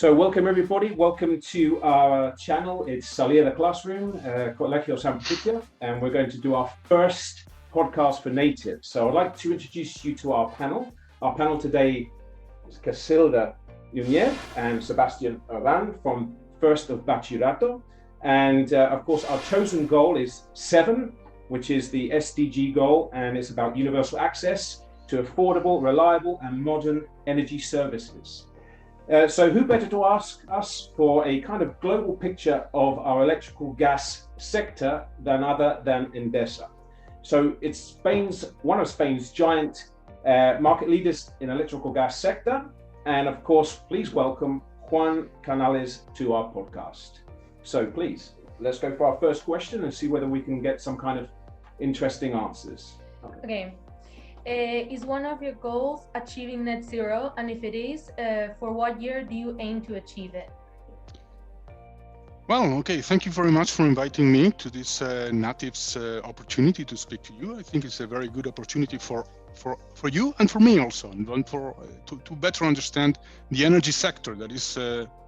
So welcome everybody, welcome to our channel. It's Salir, the classroom, Colegio San Patricio, and we're going to do our first podcast for natives. So I'd like to introduce you to our panel. Our panel today is Casilda Núñez and Sebastian Urban from First of Bachillerato. And of course, our chosen goal is 7, which is the SDG goal, and it's about universal access to affordable, reliable, and modern energy services. So who better to ask us for a kind of global picture of our electrical gas sector than Endesa. So it's one of Spain's giant market leaders in electrical gas sector. And of course, please welcome Juan Canales to our podcast. So please, let's go for our first question and see whether we can get some kind of interesting answers. Okay. Is one of your goals achieving net zero? And if it is, for what year do you aim to achieve it? Well, okay, thank you very much for inviting me to this natives opportunity to speak to you. I think it's a very good opportunity for you and for me also, and for to better understand the energy sector that is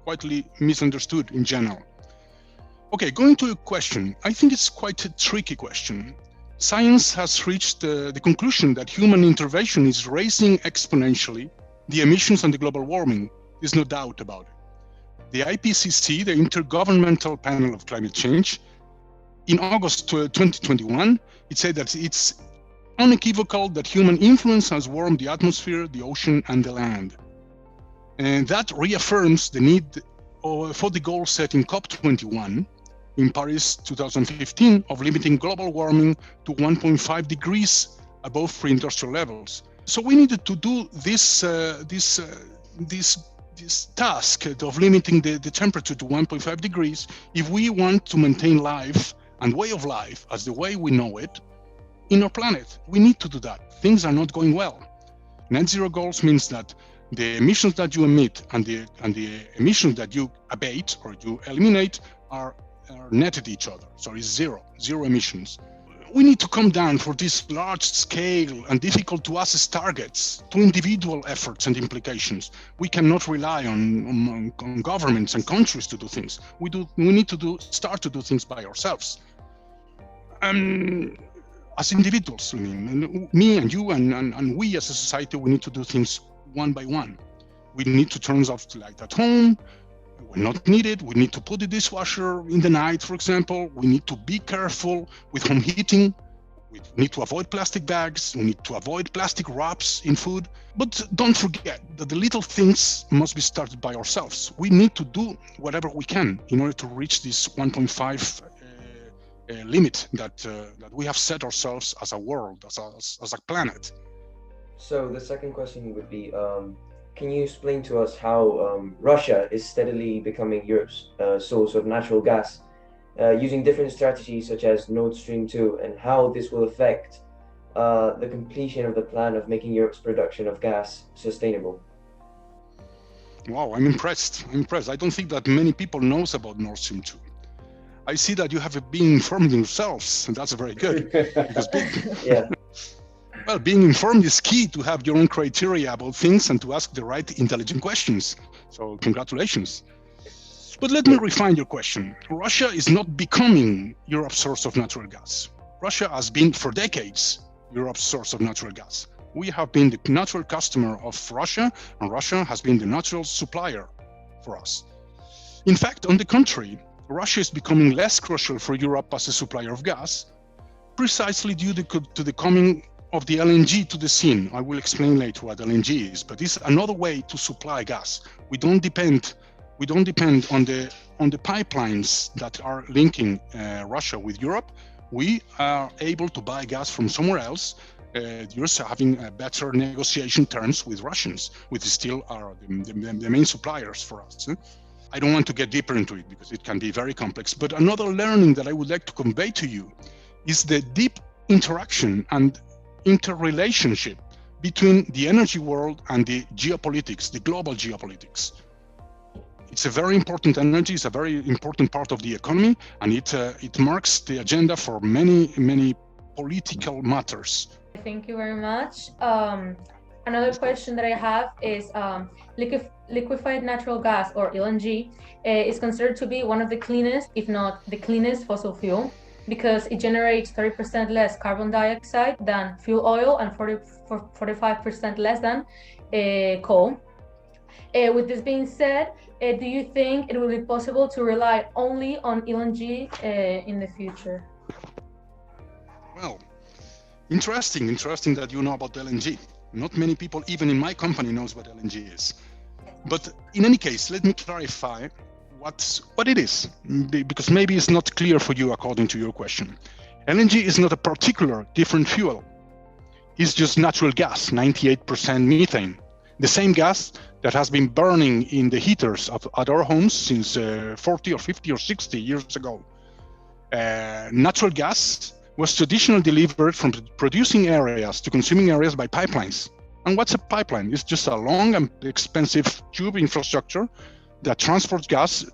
widely misunderstood in general. Okay, going to your question, I think it's quite a tricky question. Science has reached the conclusion that human intervention is raising exponentially the emissions and the global warming. There's no doubt about it. The IPCC, the Intergovernmental Panel of Climate Change, in August 2021, it said that it's unequivocal that human influence has warmed the atmosphere, the ocean, and the land. And that reaffirms the need for the goal set in COP21 in Paris 2015 of limiting global warming to 1.5 degrees above pre-industrial levels. So we needed to do this task of limiting the temperature to 1.5 degrees if we want to maintain life and way of life as the way we know it in our planet. We need to do that. Things are not going well. Net zero goals means that the emissions that you emit and the emissions that you abate or you eliminate are netted each other. So it's zero emissions. We need to come down for these large scale and difficult to assess targets to individual efforts and implications. We cannot rely on governments and countries to do things. We need to start to do things by ourselves. As individuals, I mean, me and you and we as a society, we need to do things one by one. We need to turn off the light at home when not needed. We need to put the dishwasher in the night, for example. We need to be careful with home heating. We need to avoid plastic bags. We need to avoid plastic wraps in food. But don't forget that the little things must be started by ourselves. We need to do whatever we can in order to reach this 1.5 limit that we have set ourselves as a world, as a planet. So the second question would be, can you explain to us how Russia is steadily becoming Europe's source of natural gas, using different strategies such as Nord Stream 2, and how this will affect the completion of the plan of making Europe's production of gas sustainable? Wow, I'm impressed. I don't think that many people knows about Nord Stream 2. I see that you have been informed yourselves, and that's very good. Because yeah. Well, being informed is key to have your own criteria about things and to ask the right intelligent questions. So congratulations. But let me refine your question. Russia is not becoming Europe's source of natural gas. Russia has been for decades Europe's source of natural gas. We have been the natural customer of Russia, and Russia has been the natural supplier for us. In fact, on the contrary, Russia is becoming less crucial for Europe as a supplier of gas, precisely due to the coming of the LNG to the scene. I will explain later what LNG is, but it's another way to supply gas. We don't depend on the pipelines that are linking Russia with Europe. We are able to buy gas from somewhere else. You're having better negotiation terms with Russians, which still are the main suppliers for us. I don't want to get deeper into it because it can be very complex. But another learning that I would like to convey to you is the deep interaction and interrelationship between the energy world and the geopolitics, the global geopolitics. It's a very important energy, it's a very important part of the economy, and it marks the agenda for many political matters. Thank you very much. Another question that I have is liquefied natural gas, or LNG, is considered to be one of the cleanest, if not the cleanest, fossil fuel, because it generates 30% less carbon dioxide than fuel oil and 45% less than coal. With this being said, do you think it will be possible to rely only on LNG in the future? Well, interesting that you know about LNG. Not many people, even in my company, knows what LNG is. But in any case, let me clarify what it is, because maybe it's not clear for you according to your question. LNG is not a particular different fuel. It's just natural gas, 98% methane. The same gas that has been burning in the heaters at our homes since 40 or 50 or 60 years ago. Natural gas was traditionally delivered from producing areas to consuming areas by pipelines. And what's a pipeline? It's just a long and expensive tube infrastructure that transports gas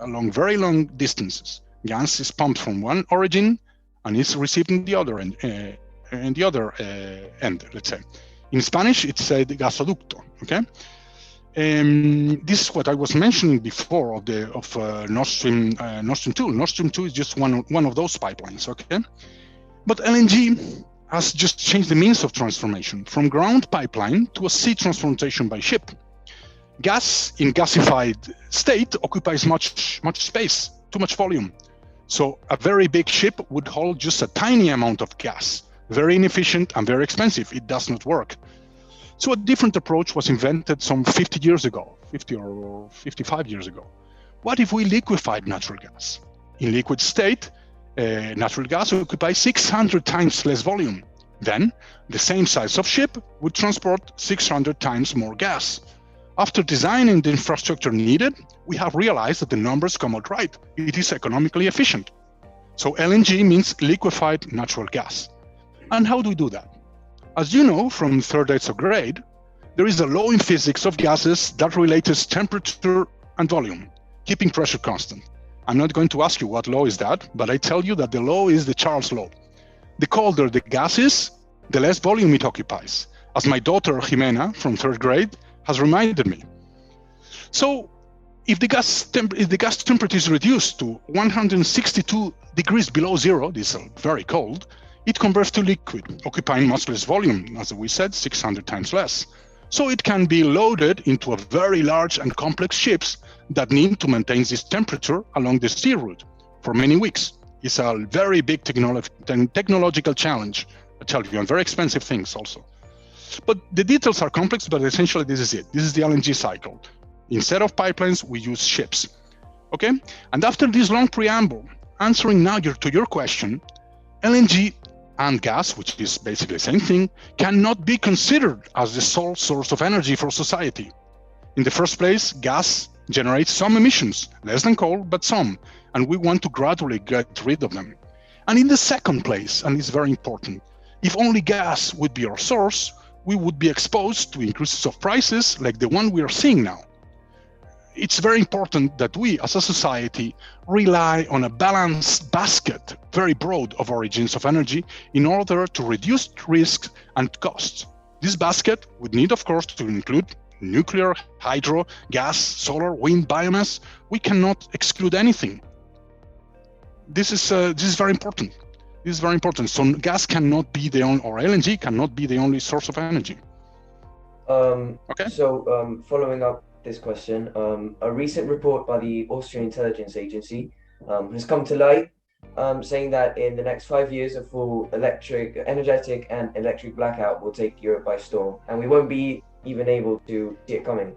along very long distances. Gas is pumped from one origin and is received in the other end, let's say. In Spanish, it's the gasoducto, okay? This is what I was mentioning before of Nord Stream 2. Nord Stream 2 is just one of those pipelines, okay? But LNG has just changed the means of transformation from ground pipeline to a sea transportation by ship. Gas in gasified state occupies much space, too much volume. So a very big ship would hold just a tiny amount of gas, very inefficient and very expensive. It does not work. So a different approach was invented some 50 years ago, 50 or 55 years ago. What if we liquefied natural gas? In liquid state, natural gas occupies 600 times less volume. Then, the same size of ship would transport 600 times more gas. After designing the infrastructure needed, we have realized that the numbers come out right. It is economically efficient. So LNG means liquefied natural gas. And how do we do that? As you know from third grade or grade, there is a law in physics of gases that relates temperature and volume, keeping pressure constant. I'm not going to ask you what law is that, but I tell you that the law is the Charles law. The colder the gas is, the less volume it occupies, as my daughter Jimena from third grade has reminded me. So if the gas temperature is reduced to 162 degrees below zero, this is very cold, it converts to liquid, occupying much less volume, as we said, 600 times less. So it can be loaded into a very large and complex ships that need to maintain this temperature along the sea route for many weeks. It's a very big technological challenge, I tell you, and very expensive things also. But the details are complex, but essentially this is it. This is the LNG cycle. Instead of pipelines, we use ships, okay? And after this long preamble, answering now to your question, LNG and gas, which is basically the same thing, cannot be considered as the sole source of energy for society. In the first place, gas generates some emissions, less than coal, but some, and we want to gradually get rid of them. And in the second place, and it's very important, if only gas would be our source, we would be exposed to increases of prices like the one we are seeing now. It's very important that we, as a society, rely on a balanced basket, very broad, of origins of energy in order to reduce risks and costs. This basket would need, of course, to include nuclear, hydro, gas, solar, wind, biomass. We cannot exclude anything. This is very important. This is very important. So gas cannot be the only, or LNG cannot be the only source of energy. Okay. So following up this question, a recent report by the Austrian intelligence agency has come to light, saying that in the next 5 years, a full energetic and electric blackout will take Europe by storm, and we won't be even able to see it coming.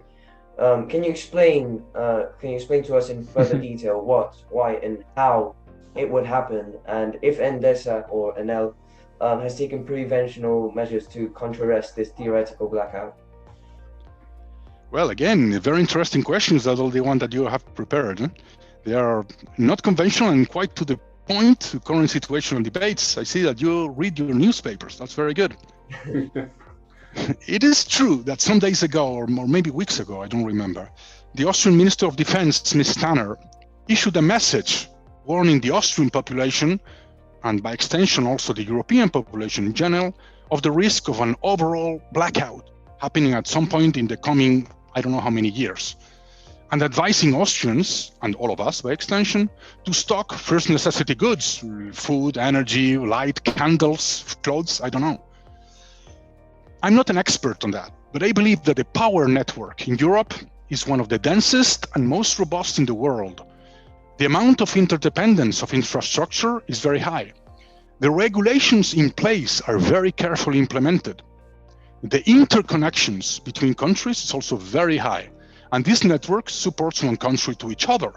Can you explain to us in further detail what, why, and how it would happen, and if Endesa or Enel has taken preventional measures to contrast this theoretical blackout? Well, again, very interesting questions. That's all the one that you have prepared. They are not conventional and quite to the point to current situational debates. I see that you read your newspapers. That's very good. It is true that some days ago, or maybe weeks ago, I don't remember, the Austrian Minister of Defense, Ms. Tanner, issued a message warning the Austrian population, and by extension also the European population in general, of the risk of an overall blackout happening at some point in the coming, I don't know how many years, and advising Austrians, and all of us by extension, to stock first necessity goods, food, energy, light, candles, clothes, I don't know. I'm not an expert on that, but I believe that the power network in Europe is one of the densest and most robust in the world. The amount of interdependence of infrastructure is very high. The regulations in place are very carefully implemented. The interconnections between countries is also very high, and this network supports one country to each other.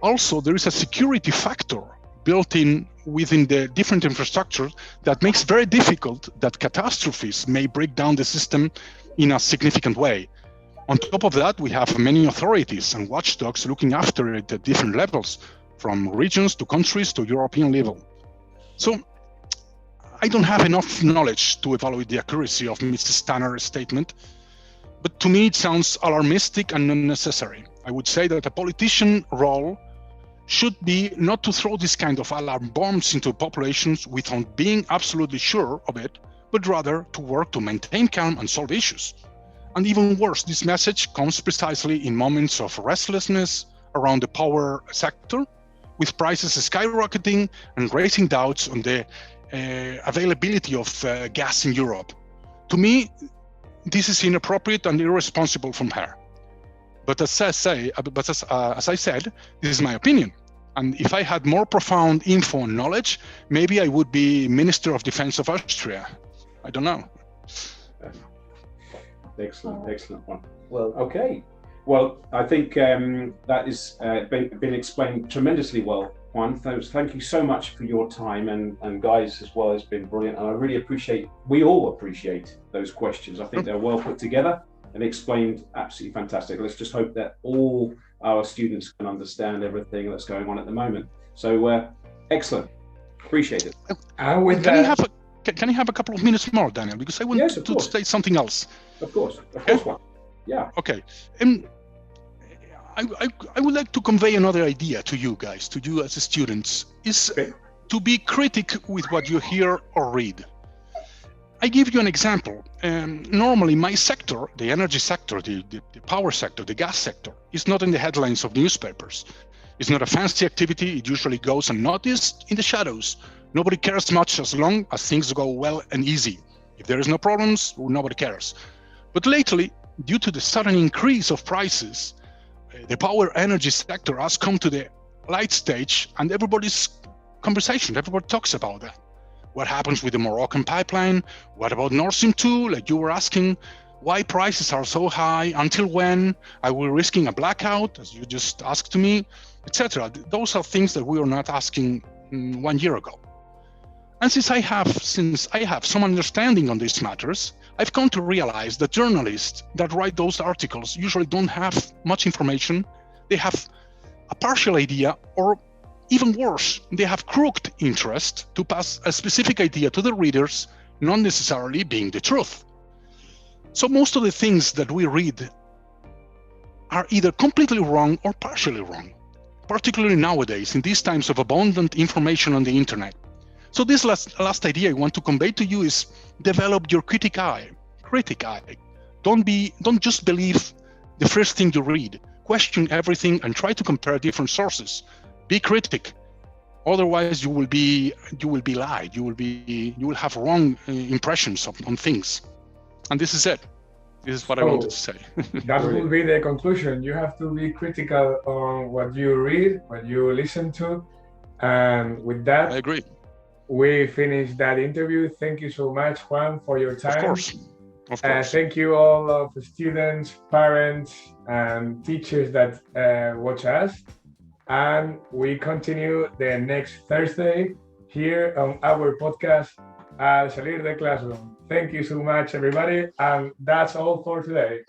Also, there is a security factor built in within the different infrastructure that makes very difficult that catastrophes may break down the system in a significant way. On top of that, we have many authorities and watchdogs looking after it at different levels, from regions to countries to European level. So I don't have enough knowledge to evaluate the accuracy of Mrs. Tanner's statement, but to me it sounds alarmistic and unnecessary. I would say that a politician's role should be not to throw this kind of alarm bombs into populations without being absolutely sure of it, but rather to work to maintain calm and solve issues. And even worse, this message comes precisely in moments of restlessness around the power sector, with prices skyrocketing and raising doubts on the availability of gas in Europe. To me, this is inappropriate and irresponsible from her. But as I said, this is my opinion. And if I had more profound info and knowledge, maybe I would be Minister of Defense of Austria. I don't know. Excellent one. Well, Okay. Well, I think that has been explained tremendously well, Juan. Thank you so much for your time, and guys as well. It's been brilliant, and I really appreciate, we all appreciate those questions. I think they're well put together and explained absolutely fantastic. Let's just hope that all our students can understand everything that's going on at the moment. So excellent. Appreciate it. with Can that, I have a couple of minutes more, Daniel? Because I want Yes, of to course. state something else. Of course, Juan. Yeah. Okay. I would like to convey another idea to you guys, to you as students, is Okay. to be critic with what you hear or read. I give you an example. Normally, my sector, the energy sector, the power sector, the gas sector, is not in the headlines of newspapers. It's not a fancy activity. It usually goes unnoticed in the shadows. Nobody cares much as long as things go well and easy. If there is no problems, nobody cares. But lately, due to the sudden increase of prices, the power energy sector has come to the light stage, and everybody talks about that. What happens with the Moroccan pipeline? What about Nord Stream 2? Like you were asking, why prices are so high? Until when? Are we risking a blackout, as you just asked to me, etc.? Those are things that we were not asking 1 year ago. And since I have some understanding on these matters, I've come to realize that journalists that write those articles usually don't have much information. They have a partial idea, or even worse, they have crooked interest to pass a specific idea to the readers, not necessarily being the truth. So most of the things that we read are either completely wrong or partially wrong, particularly nowadays in these times of abundant information on the internet. So this last idea I want to convey to you is develop your critic eye. Don't just believe the first thing you read. Question everything and try to compare different sources. Be critic. Otherwise, you will be lied. You will have wrong impressions on things. And this is it. This is what I wanted to say. That will be the conclusion. You have to be critical on what you read, what you listen to. And with that, I agree. We finished that interview. Thank you so much, Juan, for your time. Of course. Thank you all of the students, parents, and teachers that watch us. And we continue the next Thursday here on our podcast, Salir de Classroom. Thank you so much, everybody. And that's all for today.